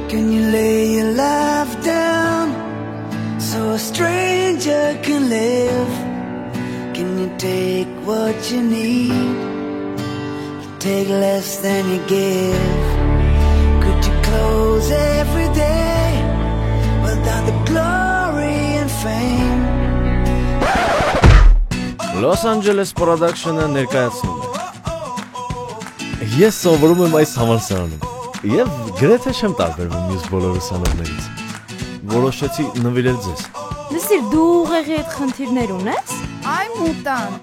Can you lay your life down so a stranger can live? Can you take what you need? You take less than you give. Could you close every day without the glory and fame? Los Angeles Production-ը ներկայացնում է։ Ես սովորում եմ այս համալսարանում եւ գրեթե չեմ տարբերվում մյուս բոլոր ուսանողներից։ Որոշեցի նվիրել ձեզ։ Լսիր, դու ուղեղի այդ խնդիրներ ունես։ Այ մուտանտ։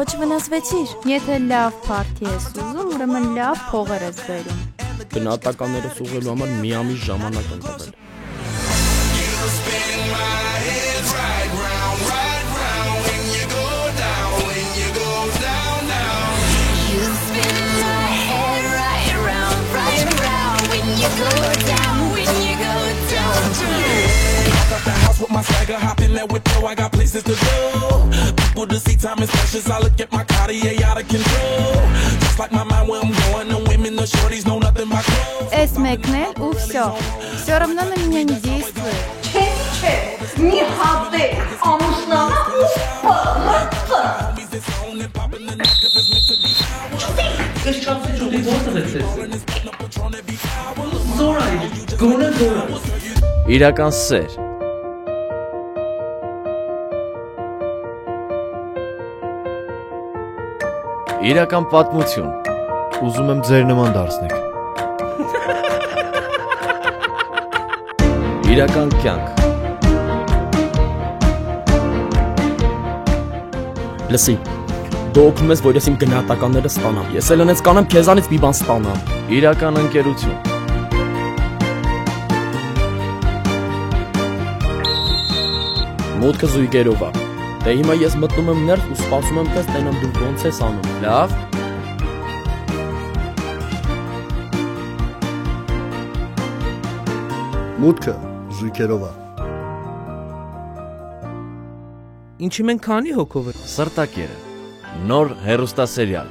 Ոչ վնասվեցիր։ Եթե լավ փարթի ես ուզում, ուրեմն լավ փողեր ես բերում։ Գնահատականներս ուղղելու համար մի ամիս ժամանակ եմ տվել։ My swagger hopping that whip, I got places to go. People to see, time is precious. I look at my Cartier out of control. Just like my mind where I'm going, the women, the shorties know nothing but clothes. Эс мекнел, и все. Все равно на меня не действует. Че, не хаты, а муслана Իրական սեր։ Իրական պատմություն։ Ուզում եմ ձեր նման դարձնեք։ Իրական կյանք։ Լսի, դու օգնում ես, որ ես իմ գնահատականները ստանամ։ Ես էլ ընենց կանեմ քեզանից մի բան ստանամ։ Իրական ընկերություն։ Մուտքը զույգերով է։ Դե հիմա ես մտնում եմ ներս ու սպասում եմ, թե ստենամ դու ոնց ես անում։ Լավ։ Մուտքը զույգերով է։ Ինչի մենք քանի հոգով ենք։ Սրտակերը։ Նոր հեռուստասերիալ։